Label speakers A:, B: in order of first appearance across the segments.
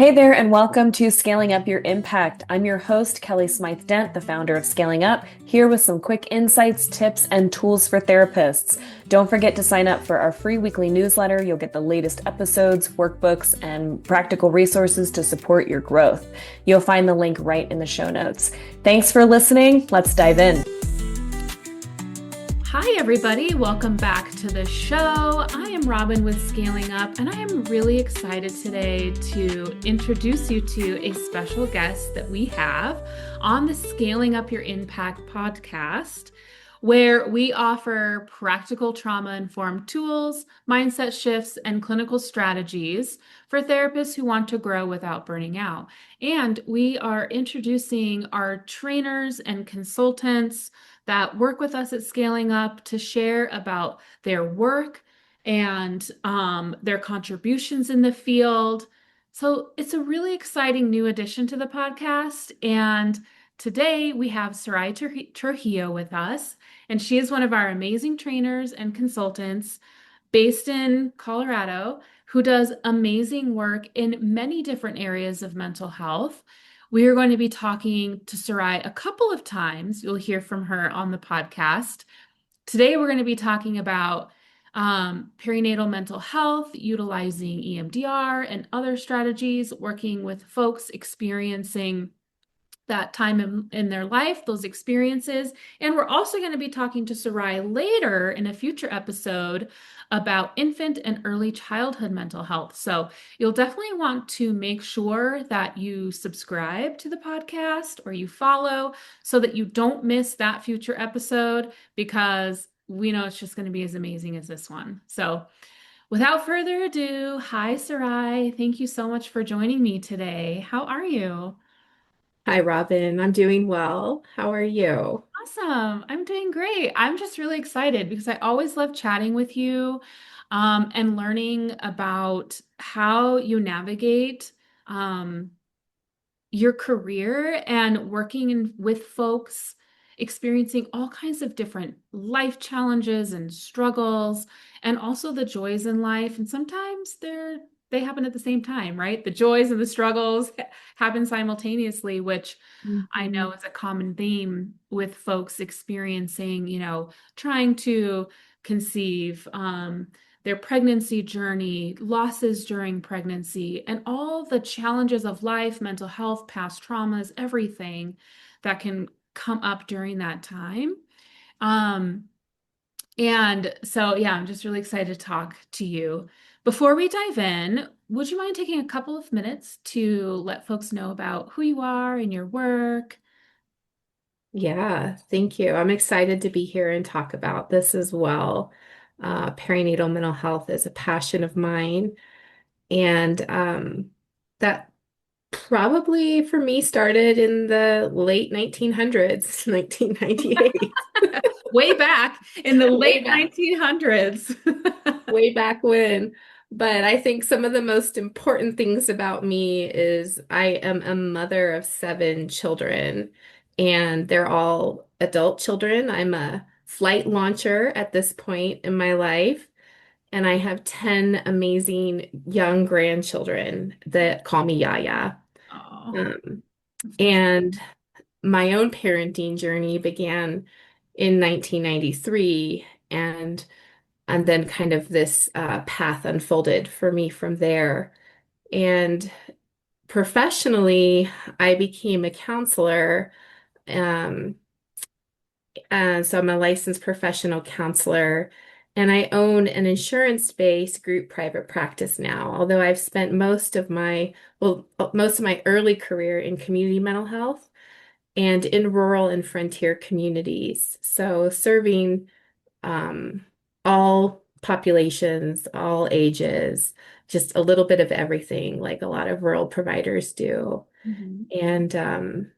A: Hey there, and welcome to Scaling Up Your Impact. I'm your host, Kelly Smythe Dent, the founder of Scaling Up, here with some quick insights, tips, and tools for therapists. Don't forget to sign up for our free weekly newsletter. You'll get the latest episodes, workbooks, and practical resources to support your growth. You'll find the link right in the show notes. Thanks for listening. Let's dive in.
B: Hi, everybody. Welcome back to the show. I am Robin with Scaling Up, and I am really excited today to introduce you to a special guest that we have on the Scaling Up Your Impact podcast, where we offer practical trauma-informed tools, mindset shifts, and clinical strategies for therapists who want to grow without burning out. And we are introducing our trainers and consultants that work with us at Scaling Up to share about their work and their contributions in the field. So it's a really exciting new addition to the podcast. And today we have Sarai Trujillo with us, and she is one of our amazing trainers and consultants based in Colorado who does amazing work in many different areas of mental health. We are going to be talking to Sarai a couple of times. You'll hear from her on the podcast. Today, we're going to be talking about perinatal mental health, utilizing EMDR and other strategies, working with folks experiencing that time in their life, those experiences. And we're also going to be talking to Sarai later in a future episode about infant and early childhood mental health. So you'll definitely want to make sure that you subscribe to the podcast or you follow so that you don't miss that future episode, because we know it's just going to be as amazing as this one. So without further ado, hi, Sarai. Thank you so much for joining me today. How are you?
C: Hi, Robin. I'm doing well. How are you?
B: Awesome. I'm doing great. I'm just really excited because I always love chatting with you, and learning about how you navigate um, your career and working with folks experiencing all kinds of different life challenges and struggles, and also the joys in life. And sometimes they happen at the same time, right? The joys and the struggles happen simultaneously, which I
C: Mhm.
B: know is a common theme with folks experiencing, trying to conceive, their pregnancy journey, losses during pregnancy, and all the challenges of life, mental health, past traumas, everything that can come up during that time. Um, and so, yeah, I'm just really excited to talk to you. Before we dive in, would you mind taking a couple of minutes to let folks know about who you are and your work?
C: Yeah, thank you. I'm excited to be here and talk about this as well. Perinatal mental health is a passion of mine, and that probably for me started in the late 1900s, 1998,
B: Way back in the
C: way
B: late
C: back.
B: 1900s.
C: Way back when. But I think some of the most important things about me is I am a mother of seven children, and they're all adult children. I'm a flight launcher at this point in my life, and I have 10 amazing young grandchildren that call me Yaya.
B: Oh,
C: Um,
B: that's beautiful.
C: and my own parenting journey began in 1993, and then kind of this path unfolded for me from there. And professionally, I became a counselor. Um, and so I'm a licensed professional counselor, and I own an insurance-based group private practice now. Although I've spent most of my early career in community mental health and in rural and frontier communities. So serving um, all populations, all ages, just a little bit of everything, like a lot of rural providers do.
B: Mhm.
C: And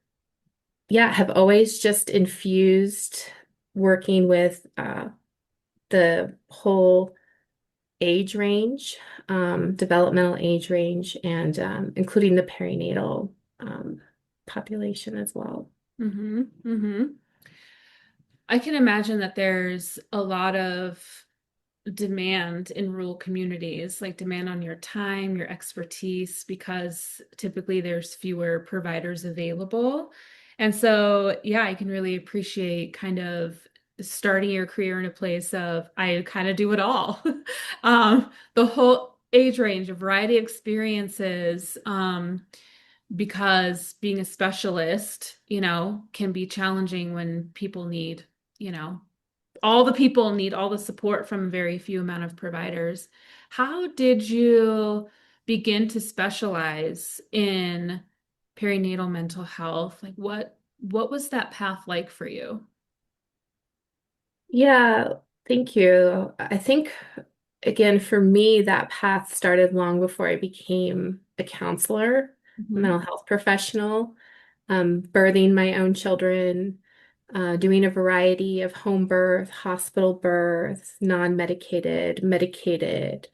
C: yeah, have always just infused working with the whole age range, developmental age range, and including the perinatal um, population as well.
B: Hmm. Hmm. I can imagine that there's a lot of demand in rural communities, like demand on your time, your expertise, because typically there's fewer providers available. And so, yeah, I can really appreciate kind of starting your career in a place of I kind of do it all. The whole age range, a variety of experiences, because being a specialist, can be challenging when people need, you know, all the people need all the support from a very few amount of providers. How did you begin to specialize in perinatal mental health? Like what was that path like for you?
C: Yeah, thank you. I think, again, for me, that path started long before I became a counselor, a
B: Hmm.
C: mental health professional, birthing my own children, doing a variety of home birth, hospital births, non-medicated, medicated,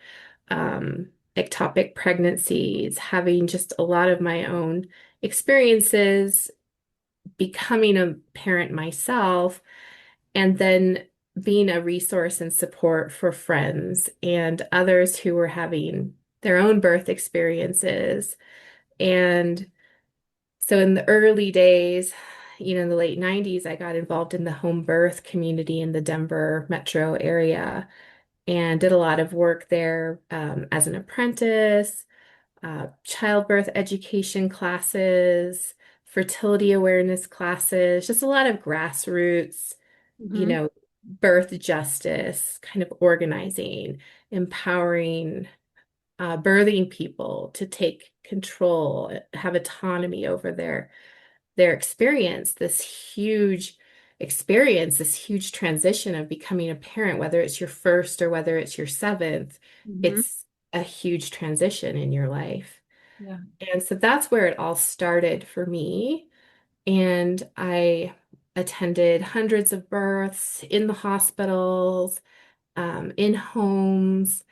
C: ectopic pregnancies, having just a lot of my own experiences, becoming a parent myself, and then being a resource and support for friends and others who were having their own birth experiences. And so in the early days, in the late 90s, I got involved in the home birth community in the Denver metro area and did a lot of work there as an apprentice, childbirth education classes, fertility awareness classes, just a lot of grassroots,
B: Hmm.
C: birth justice, kind of organizing, empowering, birthing people to take control, have autonomy over their experience, this huge experience, this huge transition of becoming a parent, whether it's your first or whether it's your seventh,
B: Hmm.
C: it's a huge transition in your life.
B: Yeah.
C: And so that's where it all started for me. And I attended hundreds of births in the hospitals, in homes.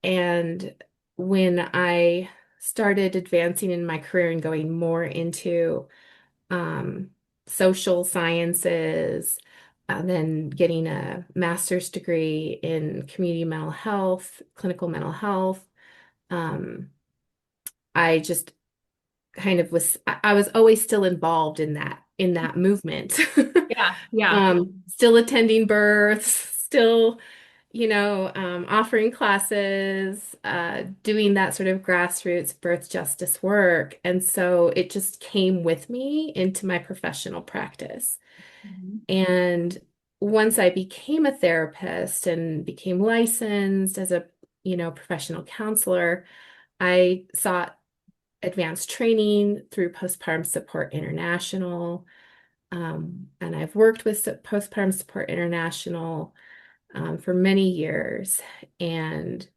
C: And when I started advancing in my career and going more into um, social sciences, and then getting a master's degree in community mental health, clinical mental health, um, I just kind of I was always still involved in that movement.
B: Yeah. Yeah.
C: Still attending births, still, offering classes, doing that sort of grassroots birth justice work. And so it just came with me into my professional practice.
B: Mhm.
C: And once I became a therapist and became licensed as a, professional counselor, I sought advanced training through Postpartum Support International. And I've worked with Postpartum Support International for many years. And,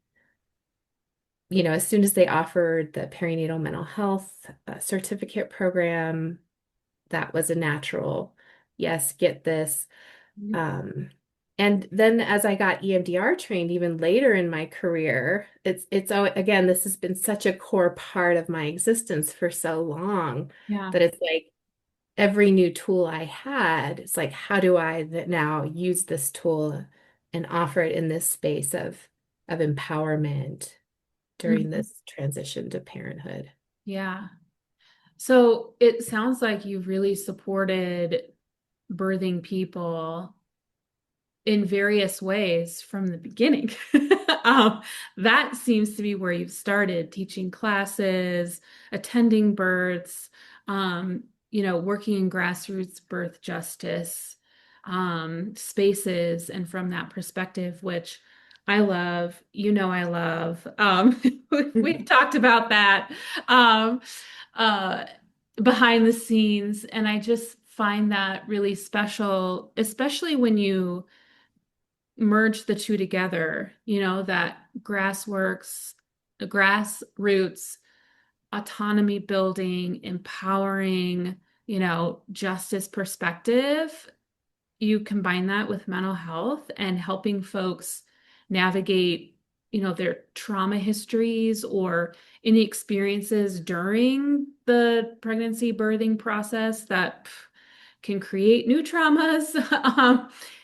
C: as soon as they offered the perinatal mental health certificate program, that was a natural, yes, get this. Um, and then as I got EMDR trained even later in my career, again, this has been such a core part of my existence for so long
B: Yeah.
C: that it's like every new tool I had, it's like, how do I now use this tool and offer it in this space of empowerment during
B: Mhm.
C: this transition to parenthood?
B: Yeah. So it sounds like you've really supported birthing people in various ways from the beginning. That seems to be where you've started teaching classes, attending births, working in grassroots birth justice spaces. And from that perspective, which I love, I love. We've talked about that um, uh, behind the scenes, and I just find that really special, especially when you merge the two together, that grassroots, autonomy building, empowering, justice perspective. You combine that with mental health and helping folks navigate, their trauma histories or any experiences during the pregnancy birthing process that can create new traumas.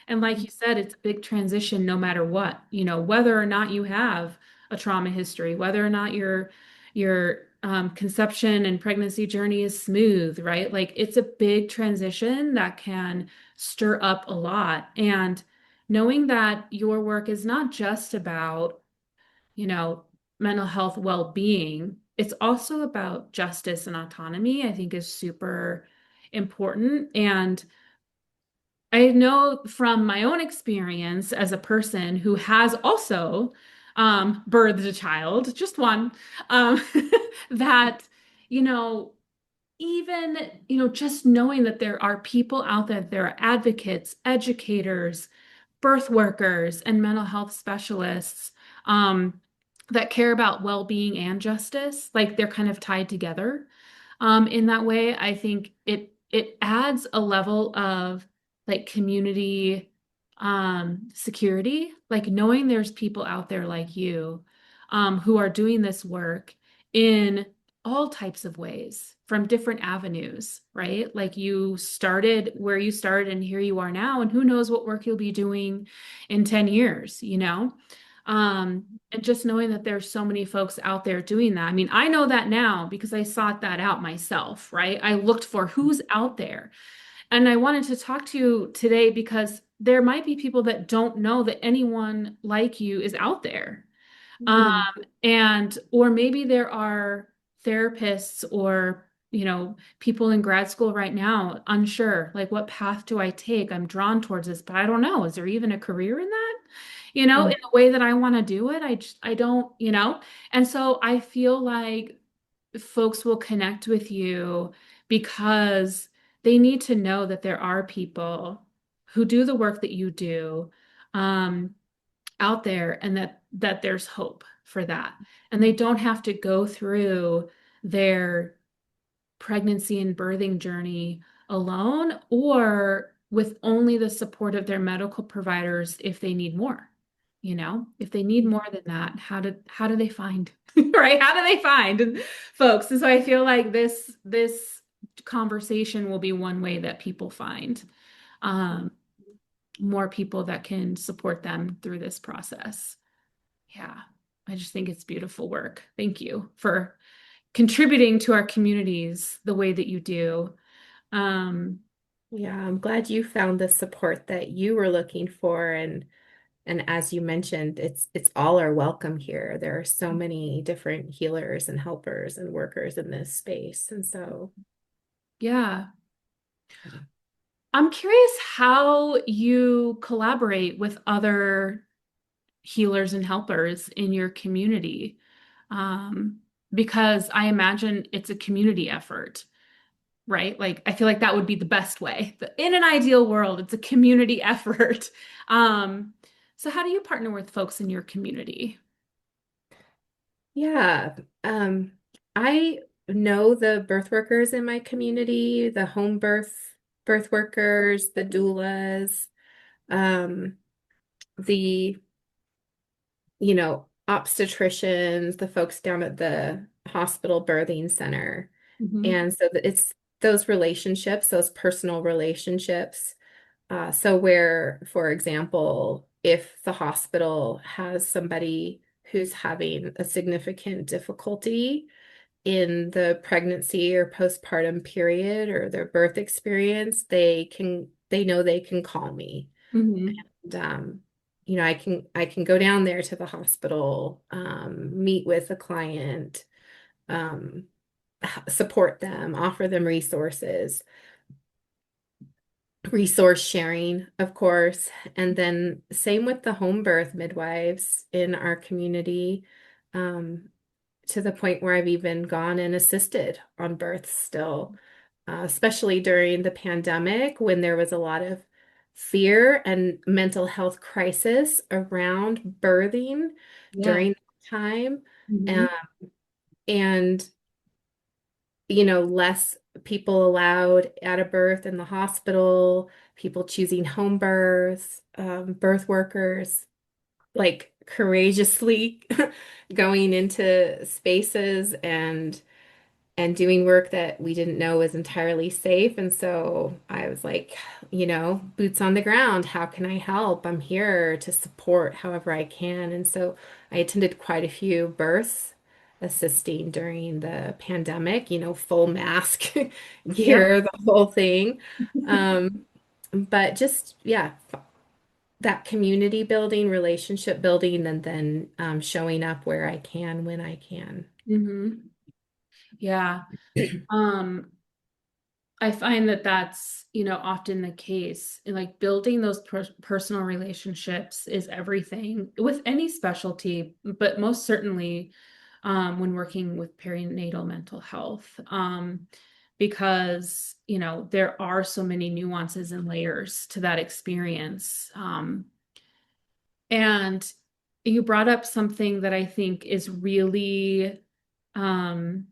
B: And like you said, it's a big transition no matter what, whether or not you have a trauma history, whether or not your conception and pregnancy journey is smooth, right? Like it's a big transition that can stir up a lot. And knowing that your work is not just about, you know, mental health well-being, it's also about justice and autonomy, I think is super important. And I know from my own experience as a person who has also birthed a child, just one, um, that, you know, even, just knowing that there are people out there, there are advocates, educators, birth workers, and mental health specialists um, that care about well-being and justice, like they're kind of tied together. In that way, I think it adds a level of like community security, like knowing there's people out there like you who are doing this work in all types of ways from different avenues, right? Like you started where you started and here you are now, and who knows what work you'll be doing in 10 years, and just knowing that there's so many folks out there doing that. I mean, I know that now because I sought that out myself, right? I looked for who's out there. And I wanted to talk to you today because there might be people that don't know that anyone like you is out there. Um,
C: Mhm.
B: or maybe there are therapists or, people in grad school right now, unsure, like, what path do I take? I'm drawn towards this, but I don't know. Is there even a career in that? In the way that I want to do it? I don't, And so I feel like folks will connect with you because they need to know that there are people who do the work that you do. Um, out there and that there's hope for that. And they don't have to go through their pregnancy and birthing journey alone or with only the support of their medical providers if they need more. If they need more than that, how do they find right? How do they find folks? And so I feel like this conversation will be one way that people find um, more people that can support them through this process. Yeah, I just think it's beautiful work. Thank you for contributing to our communities the way that you do. Um,
C: Yeah, I'm glad you found the support that you were looking for, and as you mentioned, it's all are welcome here. There are so many different healers and helpers and workers in this space. And so,
B: yeah,
C: yeah.
B: I'm curious how you collaborate with other healers and helpers in your community. Um, because I imagine it's a community effort, right? Like, I feel like that would be the best way. In an ideal world, it's a community effort. Um, so how do you partner with folks in your community?
C: Yeah. I know the birth workers in my community, the home birth workers, the doulas, um, the obstetricians, the folks down at the hospital birthing center.
B: Mhm.
C: And so it's those relationships, those personal relationships. So where, for example, if the hospital has somebody who's having a significant difficulty in the pregnancy or postpartum period or their birth experience, they know they can call me.
B: Mhm.
C: And, I can go down there to the hospital, meet with a client, um, support them, offer them resource sharing, of course. And then same with the home birth midwives in our community, um, to the point where I've even gone and assisted on births still, especially during the pandemic when there was a lot of fear and mental health crisis around birthing
B: Yeah.
C: during that time. Um,
B: Mhm.
C: and less people allowed at a birth in the hospital, people choosing home births, birth workers like courageously going into spaces and and doing work that we didn't know was entirely safe. And so I was like, boots on the ground. How can I help? I'm here to support however I can. And so I attended quite a few births assisting during the pandemic, full mask
B: Yep.
C: gear, the whole thing. Um, but just, yeah, that community building, relationship building, and then showing up where I can when I can.
B: Hmm. Yeah. Um, I find that that's, often the case. Like building those personal relationships is everything with any specialty, but most certainly when working with perinatal mental health. Because, there are so many nuances and layers to that experience. And you brought up something that I think is really, um,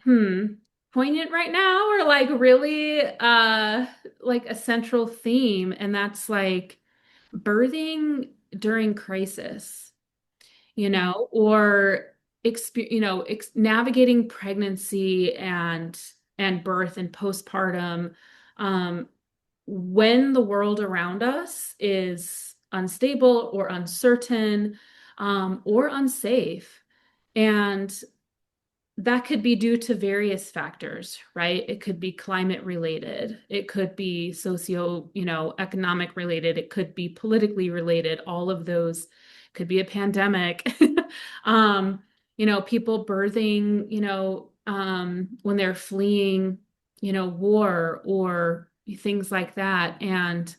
B: hmm, poignant right now, or like really like a central theme, and that's like birthing during crisis, or navigating pregnancy and birth and postpartum, um when the world around us is unstable or uncertain, or unsafe. And that could be due to various factors, right? It could be climate related. It could be socio, economic related. It could be politically related. All of those could be a pandemic. Um, people birthing, when they're fleeing, war or things like that. And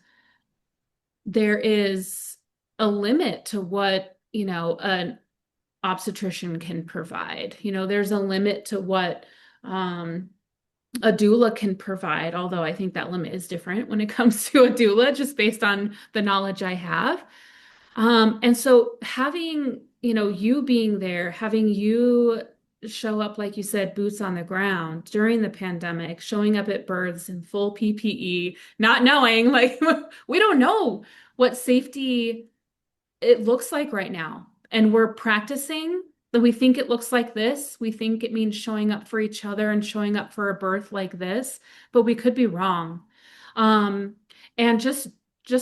B: there is a limit to what, an obstetrician can provide. There's a limit to what um, a doula can provide, although I think that limit is different when it comes to a doula, just based on the knowledge I have. And so having, you being there, having you show up, like you said, boots on the ground during the pandemic, showing up at births in full PPE, not knowing, like, we don't know what safety it looks like right now. And we're practicing that we think it looks like this. We think it means showing up for each other and showing up for a birth like this, but we could be wrong. Um, and just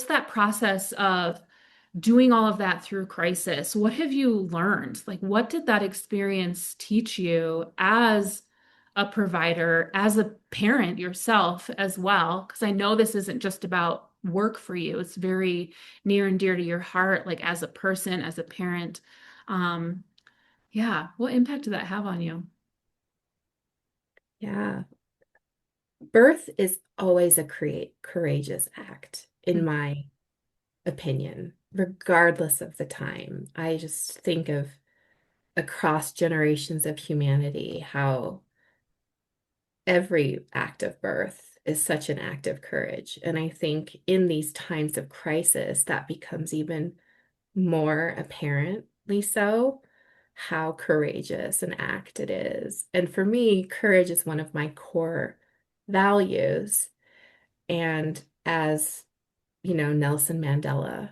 B: that process of doing all of that through crisis, what have you learned? Like, what did that experience teach you as a provider, as a parent yourself as well? Because I know this isn't just about work for you, it's very near and dear to your heart, like as a person, as a parent. Um, yeah, what impact did that have on you?
C: Yeah. Birth is always a courageous act, in my opinion, regardless of the time. I just think of across generations of humanity, how every act of birth is such an act of courage. And I think in these times of crisis, that becomes even more apparently so, how courageous an act it is. And for me, courage is one of my core values. And as, Nelson Mandela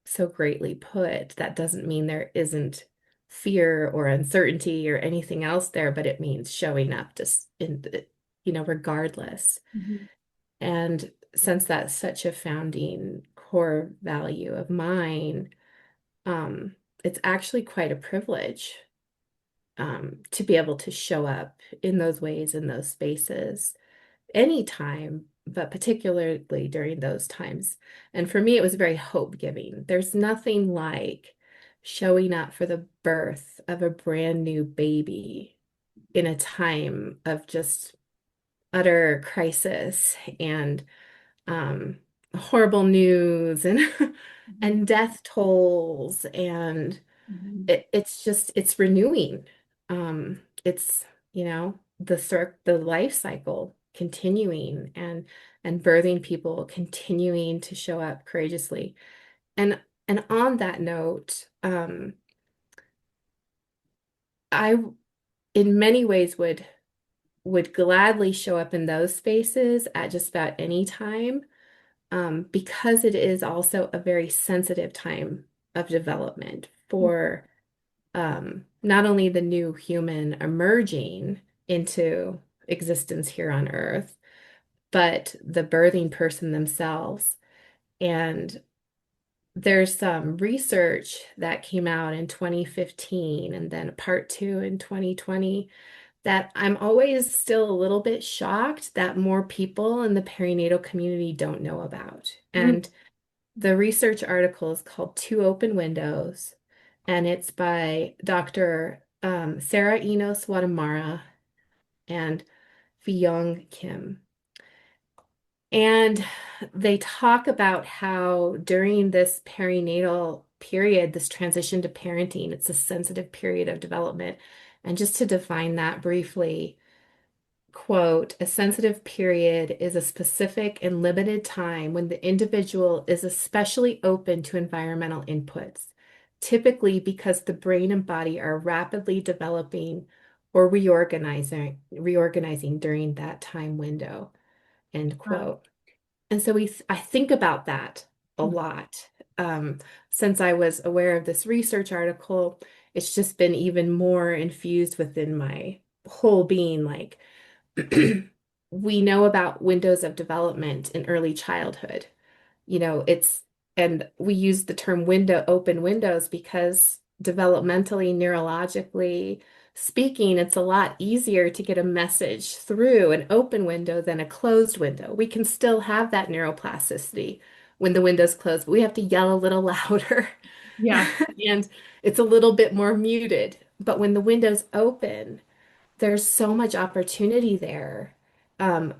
C: so greatly put, that doesn't mean there isn't fear or uncertainty or anything else there, but it means showing up just regardless.
B: Mhm.
C: And since that's such a founding core value of mine, um, it's actually quite a privilege to be able to show up in those ways, in those spaces, anytime, but particularly during those times. And for me, it was very hope-giving. There's nothing like showing up for the birth of a brand new baby in a time of just utter crisis and um, horrible news and
B: Mhm.
C: and death tolls, and
B: Mhm.
C: it's renewing. It's the life cycle continuing, and birthing people continuing to show up courageously. And on that note, I in many ways would gladly show up in those spaces at just about any time, because it is also a very sensitive time of development for not only the new human emerging into existence here on Earth, but the birthing person themselves. And there's some research that came out in 2015 and then a part two in 2020 that I'm always still a little bit shocked that more people in the perinatal community don't know about.
B: Mm.
C: And the research article is called Two Open Windows, and it's by Dr. Sarah Enos Wadamara and Fyong Kim. And they talk about how during this perinatal period, this transition to parenting, it's a sensitive period of development. And just to define that briefly, quote, a sensitive period is a specific and limited time when the individual is especially open to environmental inputs, typically because the brain and body are rapidly developing or reorganizing during that time window, end
B: Wow.
C: quote. And so I think about that a lot. Um, since I was aware of this research article, it's just been even more infused within my whole being. Like, we know about windows of development in early childhood. And we use the term open windows because developmentally, neurologically speaking, it's a lot easier to get a message through an open window than a closed window. We can still have that neuroplasticity when the window's closed, but we have to yell a little louder
B: Yeah.
C: and it's a little bit more muted. But when the window's open, there's so much opportunity there, um,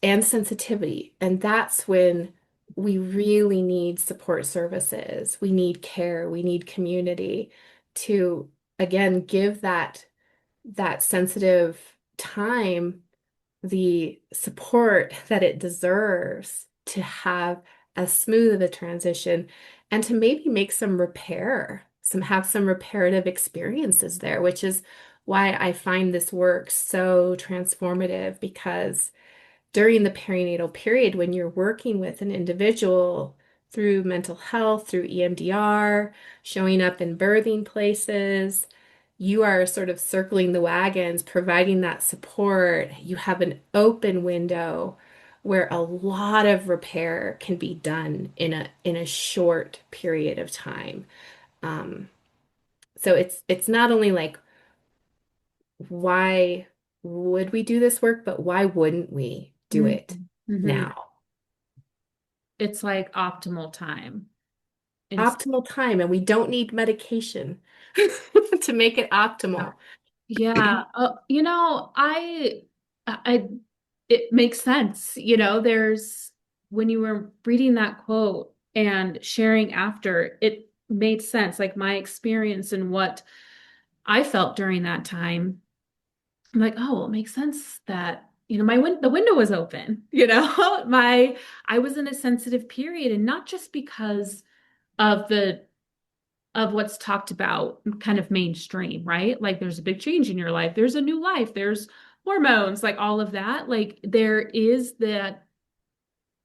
C: and sensitivity. And that's when we really need support services. We need care. We need community to, again, give that sensitive time the support that it deserves to have as smooth of a transition and to maybe make have some reparative experiences there, which is why I find this work so transformative because during the perinatal period, when you're working with an individual through mental health, through EMDR, showing up in birthing places, you are sort of circling the wagons, providing that support. You have an open window where a lot of repair can be done in a short period of time. Um, so it's not only like why would we do this work, but why wouldn't we do it
B: Mm-hmm.
C: now?
B: It's like optimal time.
C: Optimal time, and we don't need medication to make it optimal.
B: Yeah, I, it makes sense. There's when you were reading that quote and sharing after, it made sense. Like my experience and what I felt during that time. I'm like, oh, well, it makes sense that, the window was open, I was in a sensitive period and not just because of what's talked about kind of mainstream, right? Like there's a big change in your life, there's a new life, there's hormones, like all of that. Like there is that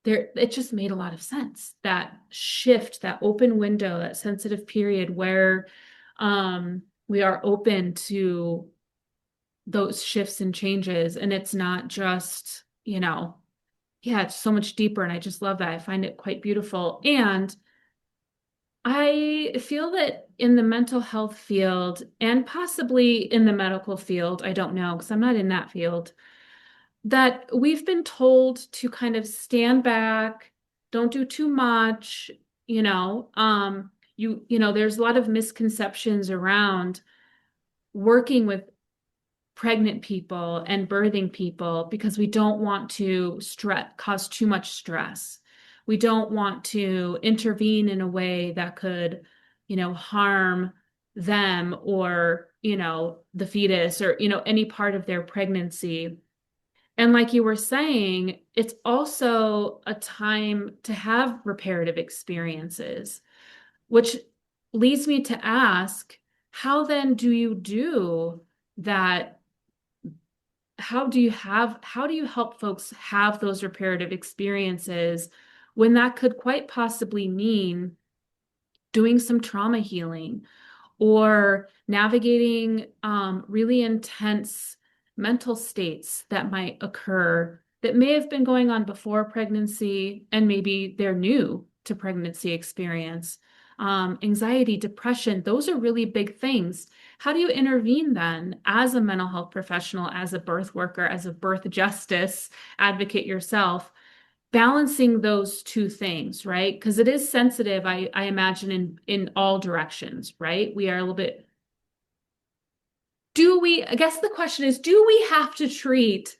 B: there, it just made a lot of sense. That shift, that open window, that sensitive period where we are open to those shifts and changes. And it's not just, yeah, it's so much deeper. And I just love that. I find it quite beautiful. And I feel that in the mental health field and possibly in the medical field, I don't know because I'm not in that field, that we've been told to kind of stand back, don't do too much, there's a lot of misconceptions around working with pregnant people and birthing people because we don't want to cause too much stress. We don't want to intervene in a way that could, harm them or, the fetus or, any part of their pregnancy. And like you were saying, it's also a time to have reparative experiences, which leads me to ask, how then do you do that? How do you help folks have those reparative experiences when that could quite possibly mean doing some trauma healing or navigating really intense mental states that might occur that may have been going on before pregnancy and maybe they're new to pregnancy experience. Anxiety, depression, those are really big things. How do you intervene then as a mental health professional, as a birth worker, as a birth justice advocate yourself, balancing those two things, right? Because it is sensitive, I imagine, in all directions, right? We are a little bit, I guess the question is, do we have to treat,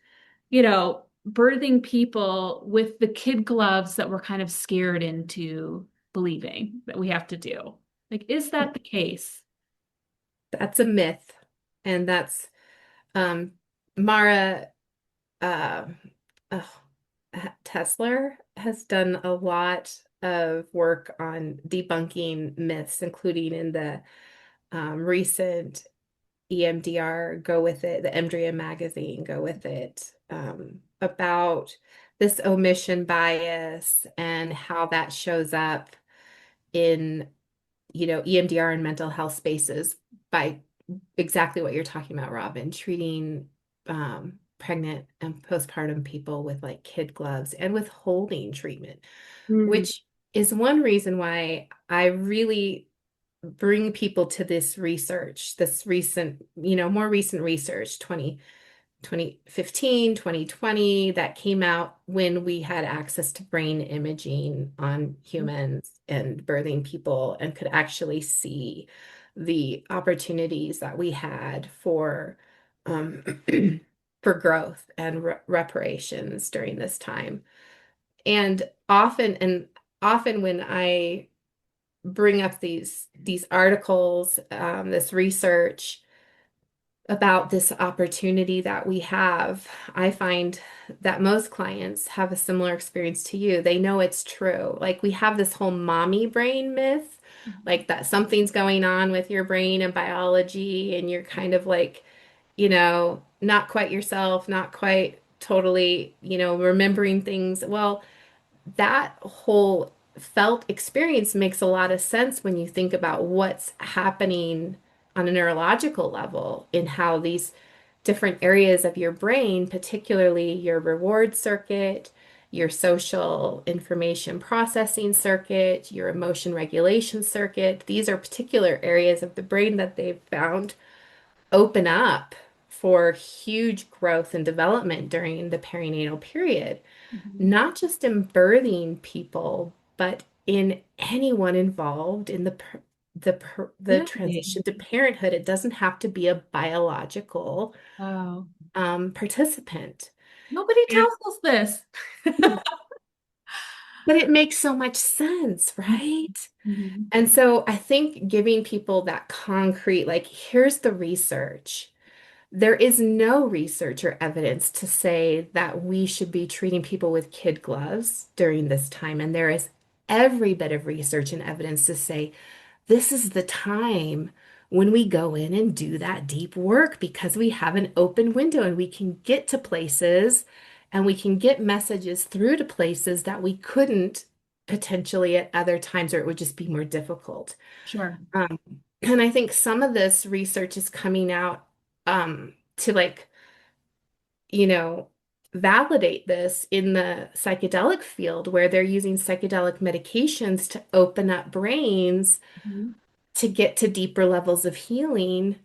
B: birthing people with the kid gloves that we're kind of scared into believing that we have to do? Like, is that the case?
C: That's a myth. And that's um, Mara uh, oh, Tesler has done a lot of work on debunking myths, including in the recent EMDR Go With It, the EMDRIA magazine Go With It, about this omission bias and how that shows up in, EMDR and mental health spaces by exactly what you're talking about, Robin, treating pregnant and postpartum people with like kid gloves and withholding treatment,
B: Mm.
C: which is one reason why I really bring people to this research, this recent, more recent research, 2015, 2020, that came out when we had access to brain imaging on humans and birthing people and could actually see the opportunities that we had for um, for growth and reparations during this time. And often when I bring up these articles, this research about this opportunity that we have, I find that most clients have a similar experience to you. They know it's true. Like we have this whole mommy brain myth, like that something's going on with your brain and biology, and you're kind of like, not quite yourself, not quite totally, remembering things. Well, that whole felt experience makes a lot of sense when you think about what's happening on a neurological level in how these different areas of your brain, particularly your reward circuit, your social information processing circuit, your emotion regulation circuit, these are particular areas of the brain that they've found open up for huge growth and development during the perinatal period,
B: Mhm.
C: not just in birthing people, but in anyone involved in the
B: Really?
C: transition to parenthood. It doesn't have to be a biological
B: Wow.
C: participant.
B: Nobody
C: And,
B: tells us this.
C: but it makes so much sense, right?
B: Mhm.
C: And so I think giving people that concrete, like, here's the research. There is no research or evidence to say that we should be treating people with kid gloves during this time. And there is every bit of research and evidence to say this is the time when we go in and do that deep work because we have an open window and we can get to places and we can get messages through to places that we couldn't potentially at other times, or it would just be more difficult.
B: Sure.
C: Um, and I think some of this research is coming out to like, you know, validate this in the psychedelic field where they're using psychedelic medications to open up brains
B: Mhm.
C: to get to deeper levels of healing.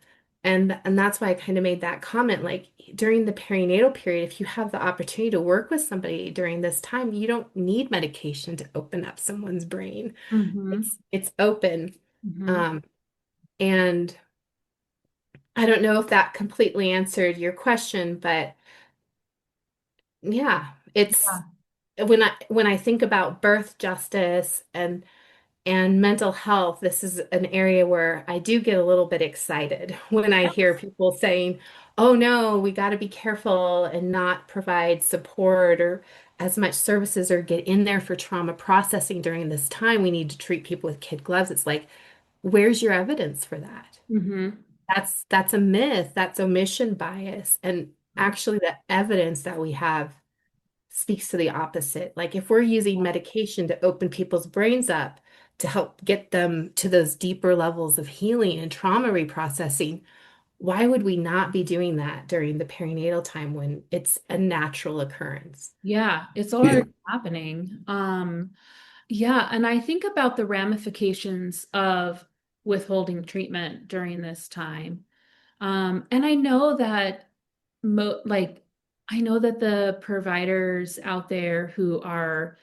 C: And that's why I kind of made that comment. Like during the perinatal period, if you have the opportunity to work with somebody during this time, you don't need medication to open up someone's brain.
B: Mhm.
C: It's open.
B: Mhm.
C: Um, and I don't know if that completely answered your question, but yeah, it's
B: Yeah.
C: when I think about birth justice and mental health, this is an area where I do get a little bit excited when I hear people saying, "Oh no, we got to be careful and not provide support or as much services or get in there for trauma processing during this time. We need to treat people with kid gloves." It's like, where's your evidence for that?
B: Mhm.
C: That's a myth. That's omission bias. And actually, the evidence that we have speaks to the opposite. Like if we're using medication to open people's brains up to help get them to those deeper levels of healing and trauma reprocessing, why would we not be doing that during the perinatal time when it's a natural occurrence?
B: Yeah, it's already happening. Yeah, and I think about the ramifications of withholding treatment during this time. And I know that mo like I know that the providers out there who are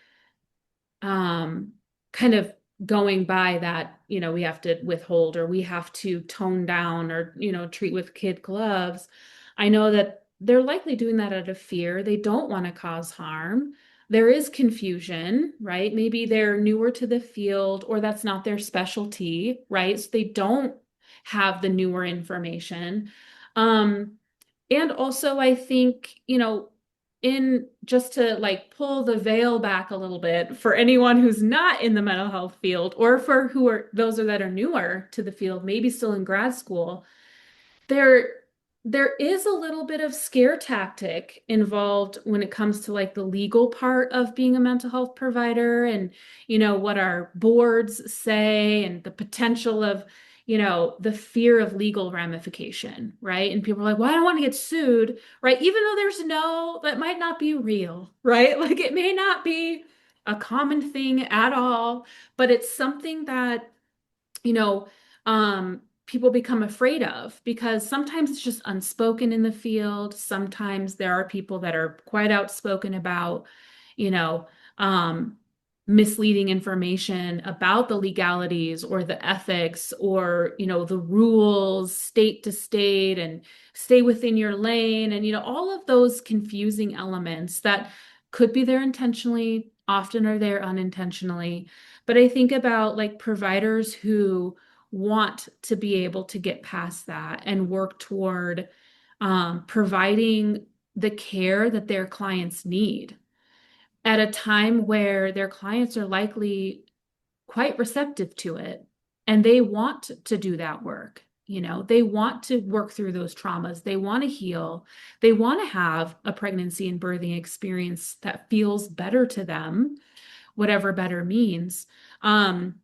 B: kind of going by that, we have to withhold or we have to tone down or, treat with kid gloves. I know that they're likely doing that out of fear. They don't want to cause harm. There is confusion, right? Maybe they're newer to the field or that's not their specialty, right? So they don't have the newer information. Um, and also, I think, in just to like pull the veil back a little bit for anyone who's not in the mental health field or for who are those that are newer to the field, maybe still in grad school, there there is a little bit of scare tactic involved when it comes to like the legal part of being a mental health provider and what our boards say and the potential of the fear of legal ramification, right? And people are like, well, I don't want to get sued, right? Even though that might not be real, right? Like it may not be a common thing at all, but it's something that you know, people become afraid of because sometimes it's just unspoken in the field. Sometimes there are people that are quite outspoken about, you know, um, misleading information about the legalities or the ethics or, the rules, state to state, and stay within your lane. And, all of those confusing elements that could be there intentionally, often are there unintentionally. But I think about like providers who want to be able to get past that and work toward providing the care that their clients need at a time where their clients are likely quite receptive to it and they want to do that work. They want to work through those traumas. They want to heal. They want to have a pregnancy and birthing experience that feels better to them, whatever better means. Um,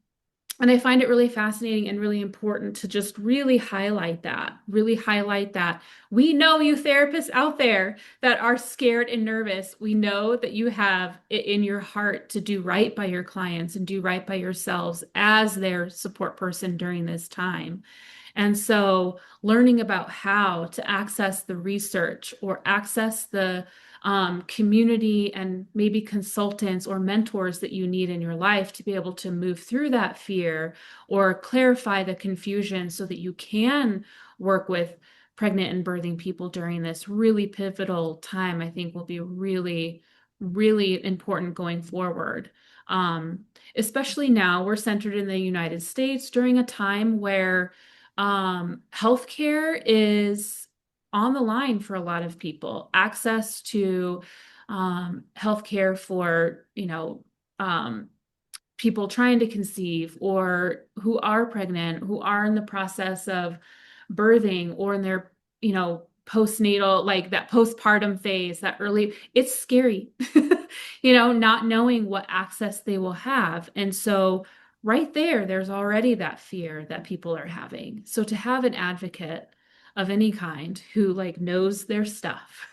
B: and I find it really fascinating and really important to just really highlight that we know you therapists out there that are scared and nervous. We know that you have it in your heart to do right by your clients and do right by yourselves as their support person during this time. And so, learning about how to access the research or access the community and maybe consultants or mentors that you need in your life to be able to move through that fear or clarify the confusion so that you can work with pregnant and birthing people during this really pivotal time, I think will be really, really important going forward. Um, Especially now, we're centered in the United States during a time where healthcare is on the line for a lot of people. Access to healthcare for, people trying to conceive or who are pregnant, who are in the process of birthing or in their, postnatal, like that postpartum phase, that early, it's scary, not knowing what access they will have. And so right there's already that fear that people are having. So to have an advocate of any kind who like knows their stuff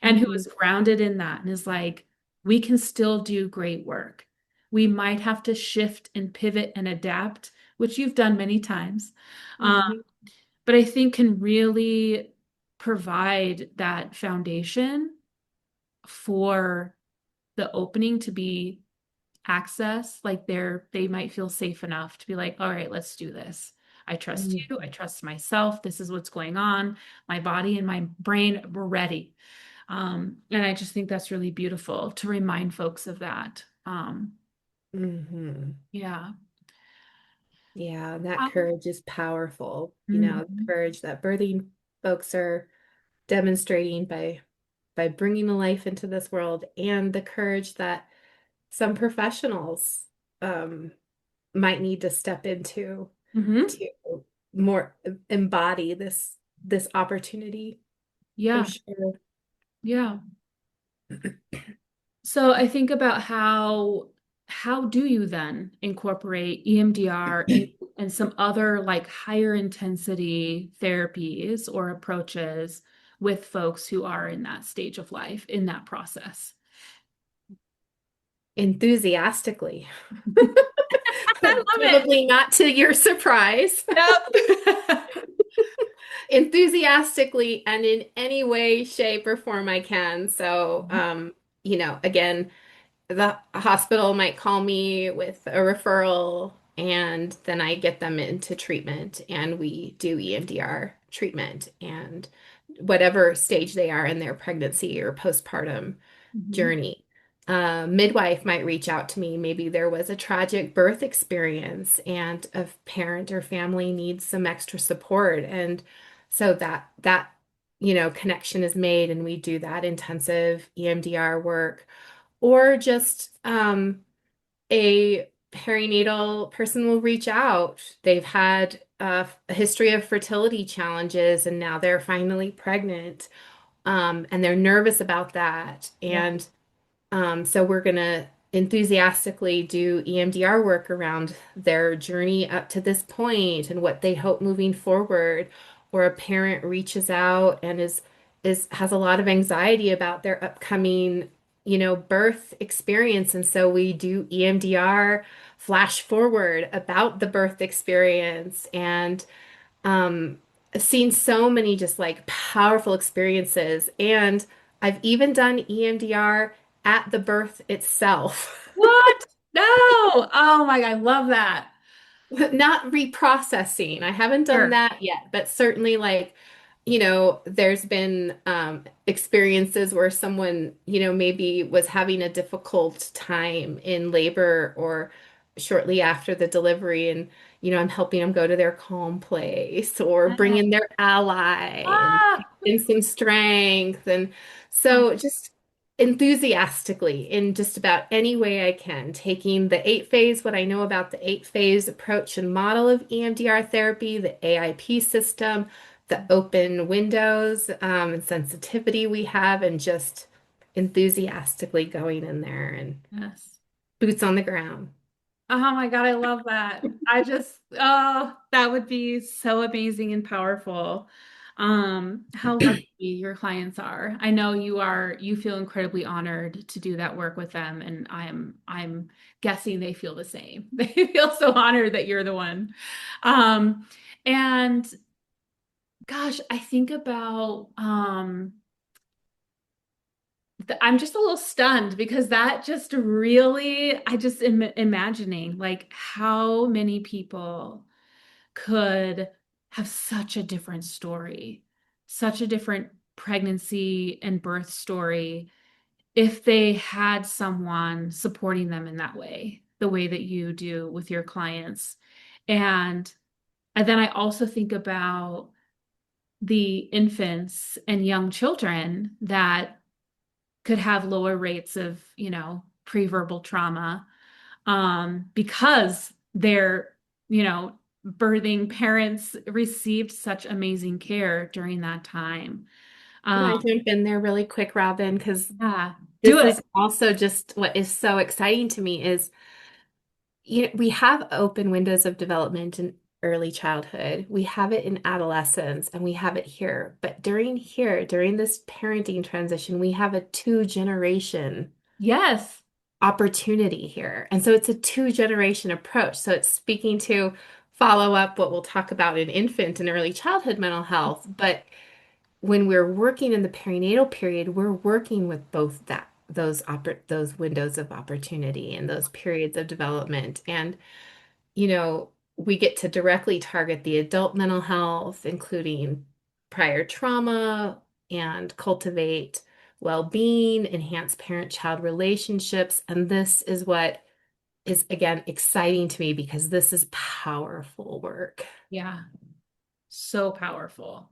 B: and who
C: Mhm.
B: is grounded in that and is like, we can still do great work. We might have to shift and pivot and adapt, which you've done many times. Um,
C: Mhm.
B: but I think can really provide that foundation for the opening to be access, like they might feel safe enough to be like, all right, let's do this. I trust you. I
C: Mhm.
B: trust myself. This is what's going on. My body and my brain, we're ready. And I just think that's really beautiful to remind folks of that.
C: Mhm.
B: Yeah.
C: Yeah, and that
B: Um,
C: courage is powerful. The
B: mhm.
C: courage that birthing folks are demonstrating by bringing a life into this world, and the courage that some professionals um, might need to step into
B: Mhm.
C: to more embody this opportunity for
B: Yeah.
C: sure.
B: Yeah. So I think about how how do you then incorporate EMDR and some other like higher intensity therapies or approaches with folks who are in that stage of life, in that process?
C: Enthusiastically.
B: I love it.
C: Probably not to your surprise.
B: Yep.
C: Enthusiastically and in any way, shape, or form I can. So, again, the hospital might call me with a referral, and then I get them into treatment, and we do EMDR treatment, and whatever stage they are in their pregnancy or postpartum
B: Mhm.
C: journey. Midwife might reach out to me. Maybe there was a tragic birth experience and a parent or family needs some extra support. And so that connection is made and we do that intensive EMDR work. Or just a perinatal person will reach out. They've had a history of fertility challenges and now they're finally pregnant. And they're nervous about that.
B: Yeah.
C: And so we're going to enthusiastically do EMDR work around their journey up to this point and what they hope moving forward. Or a parent reaches out and is has a lot of anxiety about their upcoming, birth experience. And so we do EMDR flash forward about the birth experience and I've seen so many just like powerful experiences. And I've even done EMDR at the birth itself.
B: What? No. Oh my God, I love that.
C: Not reprocessing. I haven't done
B: Sure.
C: that yet, but certainly like, there's been experiences where someone, maybe was having a difficult time in labor or shortly after the delivery and I'm helping them go to their calm place or bring in their ally and
B: Ah.
C: in some strength. And
B: Oh,
C: so just enthusiastically in just about any way I can, taking the 8 phase, what I know about the 8 phase approach and model of EMDR therapy, the AIP system, the open windows and sensitivity we have, and just enthusiastically going in there and
B: yes.
C: boots on the ground.
B: Oh my God, I love that. Oh, that would be so amazing and powerful. How lucky your clients are. I know you feel incredibly honored to do that work with them, and I'm guessing they feel the same. They feel so honored that you're the one. And gosh, I think about I'm just a little stunned because that just really, I just am imagining like how many people could have such a different story, such a different pregnancy and birth story if they had someone supporting them in that way, the way that you do with your clients. And, and then I also think about the infants and young children that could have lower rates of, pre-verbal trauma because their, birthing parents received such amazing care during that time.
C: Can
B: Um,
C: I jump in there really quick, Robin? Because
B: yeah, do
C: this
B: it.
C: is also just what is so exciting to me is we have open windows of development in early childhood. We have it in adolescence and we have it here. But during this parenting transition, we have a two-generation
B: Yes.
C: opportunity here. And so it's a two-generation approach. So it's speaking to follow up what we'll talk about in infant and early childhood mental health. But when we're working in the perinatal period, we're working with both those windows of opportunity and those periods of development. And we get to directly target the adult mental health, including prior trauma, and cultivate well-being, enhance parent-child relationships. And this is what is, again, exciting to me because this is powerful work.
B: Yeah. So powerful.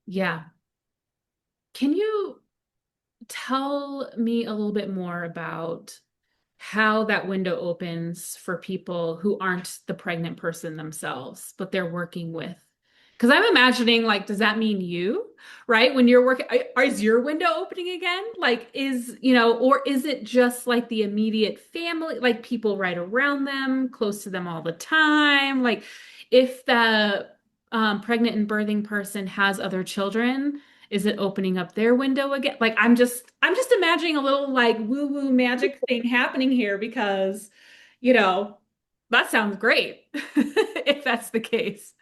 B: Yeah. Can you tell me a little bit more about how that window opens for people who aren't the pregnant person themselves, but they're working with Because I'm imagining, like, does that mean you, right? When you're working, is your window opening again? Like, or is it just like the immediate family, like people right around them, close to them all the time? Like, if the pregnant and birthing person has other children, is it opening up their window again? Like, I'm just imagining a little like woo-woo magic thing happening here because, you know, that sounds great if that's the case.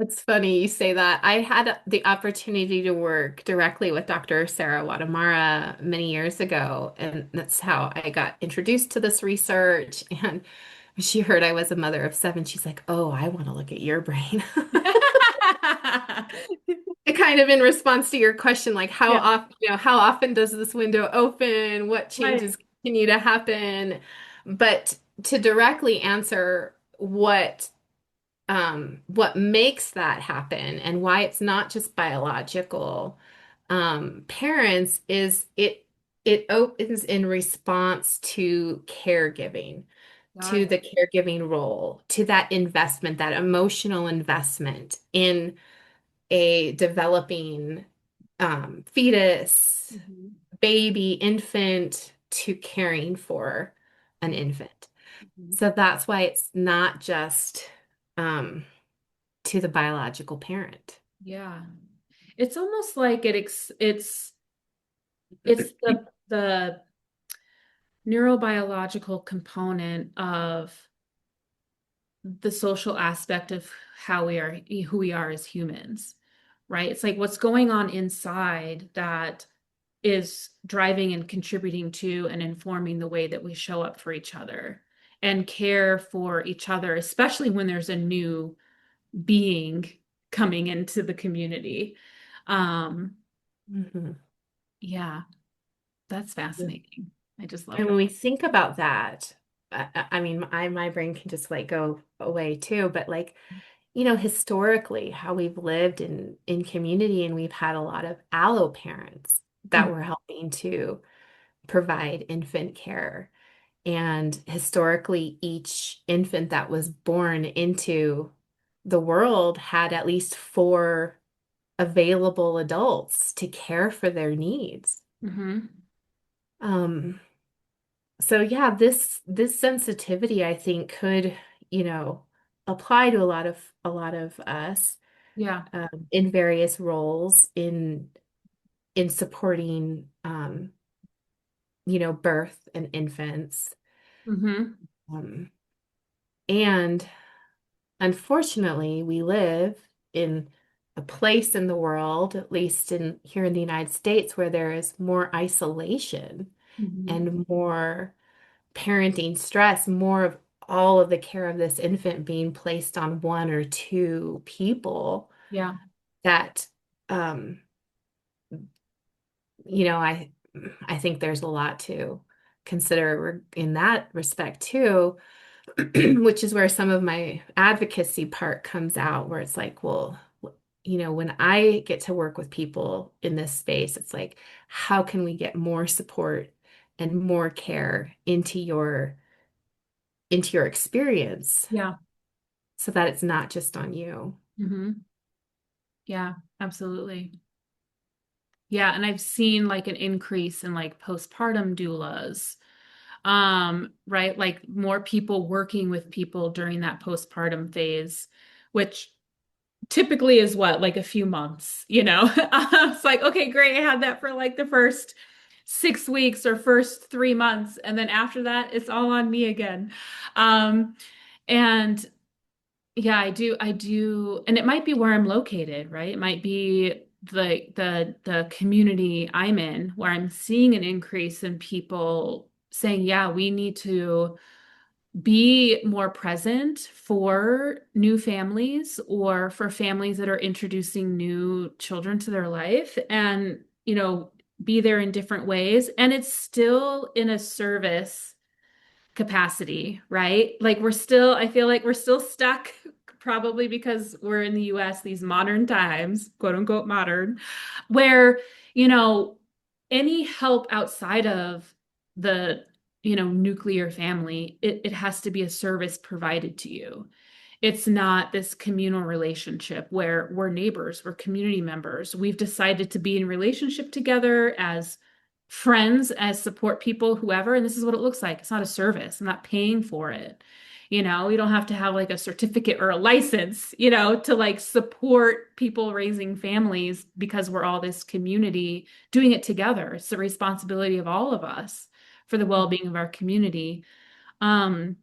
C: It's funny you say that. I had the opportunity to work directly with Dr. Sarah Wadamara many years ago, and that's how I got introduced to this research. And when she heard I was a mother of seven, she's like, "Oh, I want to look at your brain." Kind of in response to your question, like
B: Yeah,
C: how often does this window open? What
B: right.
C: changes continue to happen? But to directly answer what makes that happen and why it's not just biological, parents is it opens in response to caregiving,
B: Got
C: to
B: it.
C: the caregiving role, to that investment, that emotional investment in a developing fetus,
B: Mhm.
C: baby, infant, to caring for an infant.
B: Mhm.
C: So that's why it's not just to the biological parent.
B: Yeah. It's almost like it's the neurobiological component of the social aspect of how we are who we are as humans, right? It's like what's going on inside that is driving and contributing to and informing the way that we show up for each other and care for each other, especially when there's a new being coming into the community. Um,
C: Mhm.
B: yeah, that's fascinating. I just love
C: And when
B: that.
C: we think about that, I mean, my brain can just like go away too, but like, historically, how we've lived in community and we've had a lot of allo parents that
B: Mm.
C: were helping to provide infant care. And historically, each infant that was born into the world had at least four available adults to care for their needs.
B: Mm-hmm.
C: Um, so yeah, this sensitivity I think could, you know, apply to a lot of us
B: Yeah.
C: in various roles in supporting birth and infants.
B: Mm-hmm.
C: Um, and unfortunately, we live in a place in the world, at least in here in the United States, where there is more isolation
B: Mm-hmm.
C: and more parenting stress, more of all of the care of this infant being placed on one or two people
B: Yeah.
C: that um you know I I think there's a lot to consider in that respect too, which is where some of my advocacy part comes out, where it's like, well, when I get to work with people in this space, it's like, how can we get more support and more care into your experience
B: Yeah.
C: so that it's not just on you.
B: Mm-hmm. Yeah, absolutely. Yeah, and I've seen like an increase in like postpartum doulas. Right? Like more people working with people during that postpartum phase, which typically is what, like a few months, you know? It's like, okay, great. I had that for like the first 6 weeks or first 3 months. And then after that, it's all on me again. Um, and yeah, I do, and it might be where I'm located, right? It might be the community I'm in where I'm seeing an increase in people saying, yeah, we need to be more present for new families or for families that are introducing new children to their life and, be there in different ways. And it's still in a service capacity, right? Like I feel like we're still stuck, probably because we're in the US, these modern times, quote unquote modern, where, you know, any help outside of the, nuclear family, it has to be a service provided to you. It's not this communal relationship where we're neighbors, we're community members. We've decided to be in relationship together as friends, as support people, whoever, and this is what it looks like. It's not a service. I'm not paying for it. You don't have to have like a certificate or a license, to like support people raising families because we're all this community doing it together. It's the responsibility of all of us for the well-being of our community. Um,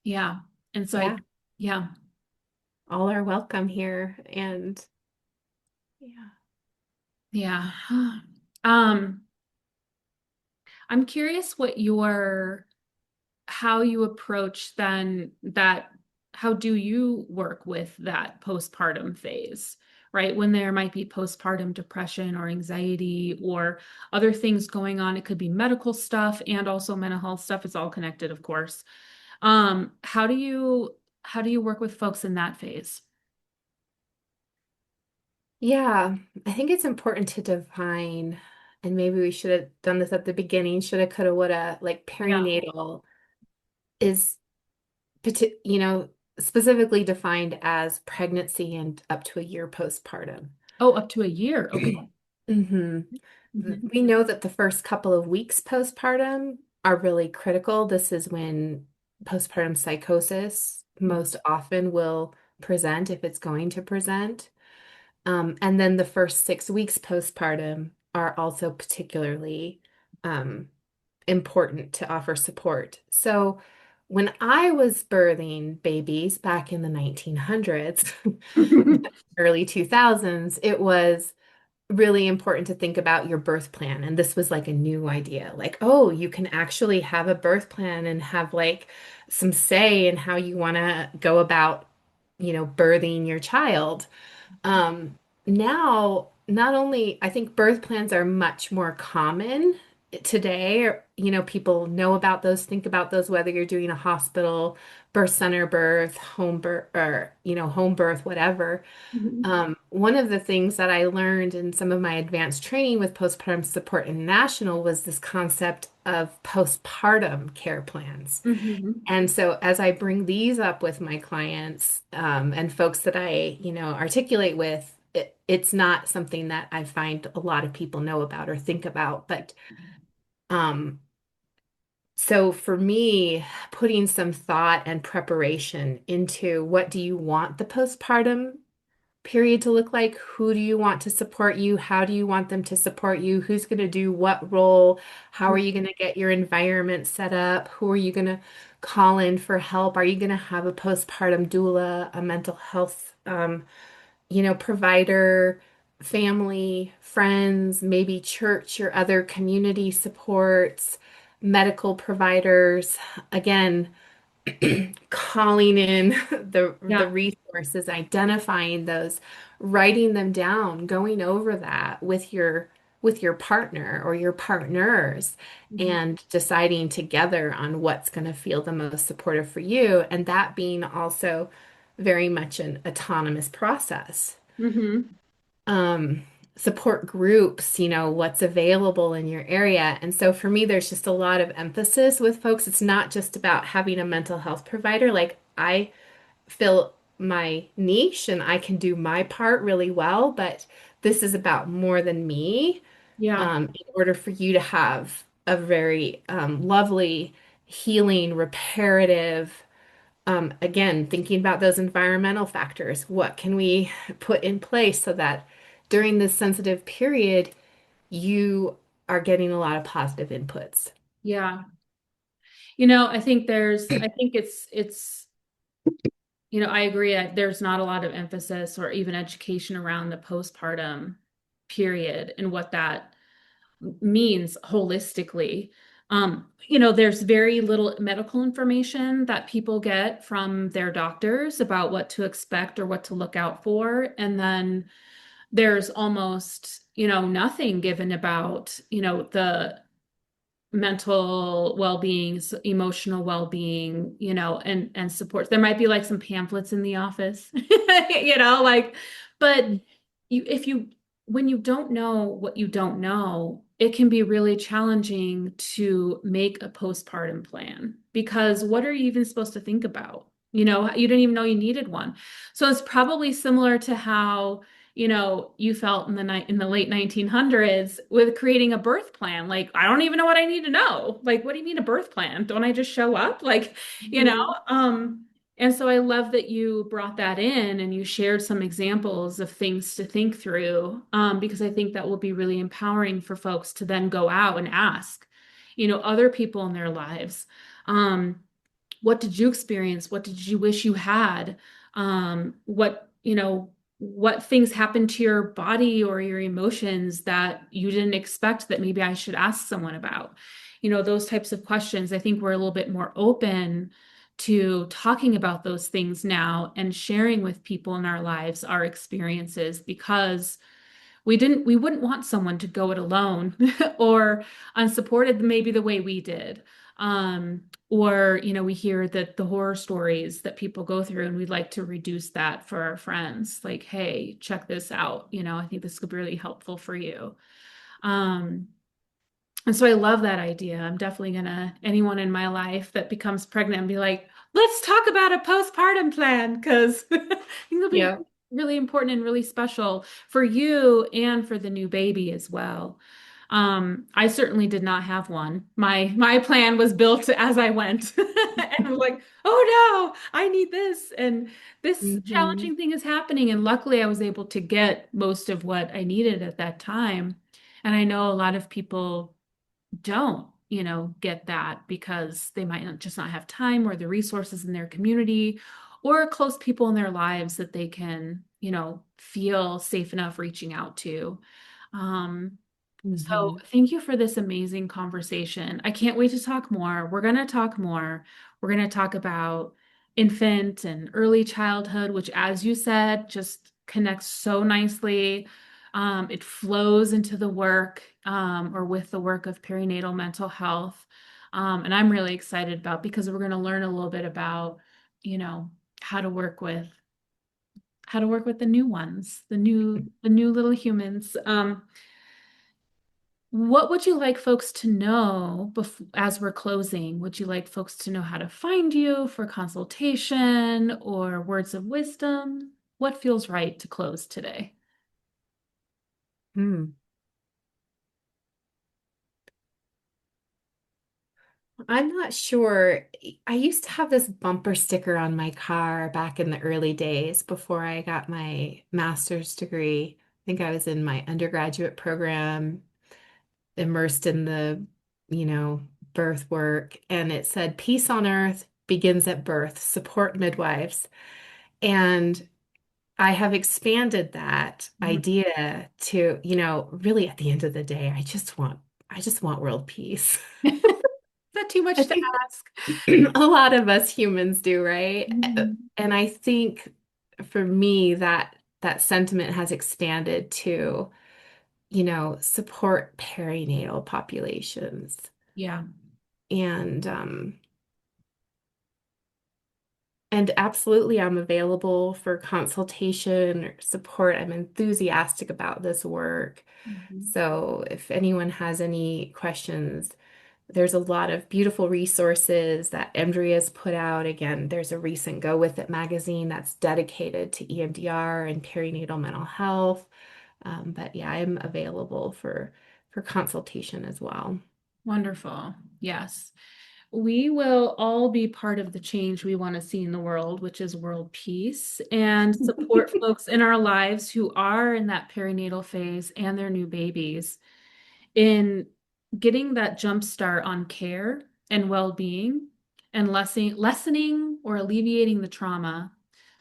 B: yeah. And so
C: Yeah,
B: yeah,
C: all are welcome here. And yeah.
B: yeah. Um, I'm curious how you approach then how do you work with that postpartum phase, right? When there might be postpartum depression or anxiety or other things going on. It could be medical stuff and also mental health stuff. It's all connected, of course. How do you work with folks in that phase?
C: Yeah, I think it's important to define, and maybe we should have done this at the beginning, shoulda, coulda, woulda, like
B: Yeah.
C: perinatal is, you know, specifically defined as pregnancy and up to a year postpartum.
B: Oh, up to a year. Okay.
C: hmm
B: Mhm.
C: We know that the first couple of weeks postpartum are really critical. This is when postpartum psychosis most often will present if it's going to present. And then the first 6 weeks postpartum are also particularly um, important to offer support. So when I was birthing babies back in the 1900s, early 2000s, it was really important to think about your birth plan. And this was like a new idea. Like, oh, you can actually have a birth plan and have like some say in how you want to go about, birthing your child. Um, Now, not only I think birth plans are much more common today, or, people know about those, think about those, whether you're doing a hospital, birth center birth, home birth, or, home birth, whatever.
B: Mhm.
C: One of the things that I learned in some of my advanced training with Postpartum Support International was this concept of postpartum care plans.
B: Mhm.
C: And so as I bring these up with my clients, and folks that I, articulate with, it's not something that I find a lot of people know about or think about. But um, so for me, putting some thought and preparation into what do you want the postpartum period to look like? Who do you want to support you? How do you want them to support you? Who's going to do what role? How are you going to get your environment set up? Who are you going to call in for help? Are you going to have a postpartum doula, a mental health, provider, family, friends, maybe church or other community supports, medical providers? Again, calling in the
B: Yeah.
C: resources, identifying those, writing them down, going over that with your partner or your partners,
B: Mhm.
C: and deciding together on what's going to feel the most supportive for you, and that being also very much an autonomous process.
B: Mhm.
C: um, Support groups, what's available in your area. And so for me, there's just a lot of emphasis with folks. It's not just about having a mental health provider. Like I fill my niche and I can do my part really well, but this is about more than me.
B: Yeah.
C: In order for you to have a very lovely, healing, reparative, again, thinking about those environmental factors, what can we put in place so that during this sensitive period, you are getting a lot of positive inputs?
B: Yeah. I think I agree. There's not a lot of emphasis or even education around the postpartum period and what that means holistically. There's very little medical information that people get from their doctors about what to expect or what to look out for. And then there's almost, nothing given about, the mental well-being, emotional well-being, and support. There might be like some pamphlets in the office, but if you when you don't know what you don't know, it can be really challenging to make a postpartum plan because what are you even supposed to think about? You didn't even know you needed one. So it's probably similar to how, you felt in the late 1900s with creating a birth plan. Like, I don't even know what I need to know. Like, what do you mean a birth plan? Don't I just show up? Like, you know,
C: Mhm.
B: and so I love that you brought that in and you shared some examples of things to think through, because I think that will be really empowering for folks to then go out and ask, other people in their lives. Um, what did you experience? What did you wish you had? What things happened to your body or your emotions that you didn't expect that maybe I should ask someone about? Those types of questions. I think we're a little bit more open to talking about those things now and sharing with people in our lives our experiences because we wouldn't want someone to go it alone or unsupported maybe the way we did. Or, we hear that the horror stories that people go through, and we'd like to reduce that for our friends. Like, hey, check this out. I think this could be really helpful for you. Um, and so I love that idea. I'm definitely gonna, anyone in my life that becomes pregnant and be like, let's talk about a postpartum plan because I think it'll be
C: Yeah.
B: really important and really special for you and for the new baby as well. I certainly did not have one. My plan was built as I went. And I was like, oh no, I need this. And this
C: Hmm.
B: challenging thing is happening. And luckily I was able to get most of what I needed at that time. And I know a lot of people don't, get that because they might just not have time or the resources in their community or close people in their lives that they can, feel safe enough reaching out to. Um, so
C: Hmm.
B: thank you for this amazing conversation. I can't wait to talk more. We're going to talk more. We're going to talk about infant and early childhood, which, as you said, just connects so nicely. It flows into the work, or with the work of perinatal mental health. And I'm really excited about because we're going to learn a little bit about, you know, how to work with the new ones, the new little humans. What would you like folks to know as we're closing? Would you like folks to know how to find you for consultation or words of wisdom? What feels right to close today?
C: Hmm. I'm not sure. I used to have this bumper sticker on my car back in the early days before I got my master's degree. I think I was in my undergraduate program, immersed in the, you know, birth work, and it said, "Peace on earth begins at birth. Support midwives." And I have expanded that
B: Mhm.
C: idea to, really at the end of the day, I just want world peace.
B: Is that too
C: I
B: much to
C: think
B: ask?
C: a lot of us humans do, right?
B: Mhm.
C: And I think for me that sentiment has expanded to, support perinatal populations.
B: Yeah.
C: And and absolutely I'm available for consultation or support. I'm enthusiastic about this work.
B: Mhm.
C: So if anyone has any questions, there's a lot of beautiful resources that EMDRI has put out. Again, there's a recent Go With It magazine that's dedicated to EMDR and perinatal mental health. But yeah, I'm available for consultation as well.
B: Wonderful. Yes. We will all be part of the change we want to see in the world, which is world peace, and support folks in our lives who are in that perinatal phase and their new babies in getting that jump start on care and well-being and lessening or alleviating the trauma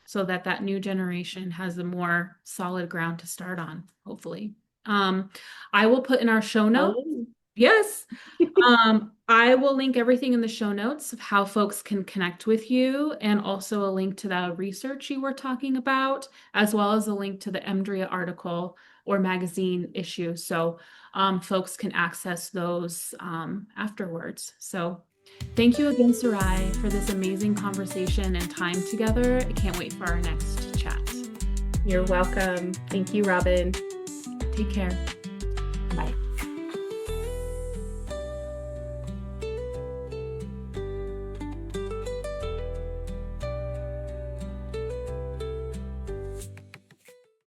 B: so that that new generation has a more solid ground to start on, hopefully. Um, I will put in our show notes.
C: Hallelujah.
B: Yes. I will link everything in the show notes of how folks can connect with you and also a link to the research you were talking about, as well as a link to the EMDRIA article or magazine issue. So folks can access those afterwards. So thank you again, Sarai, for this amazing conversation and time together. I can't wait for our next chat.
C: You're welcome. Thank you, Robin.
B: Take care.
C: Bye.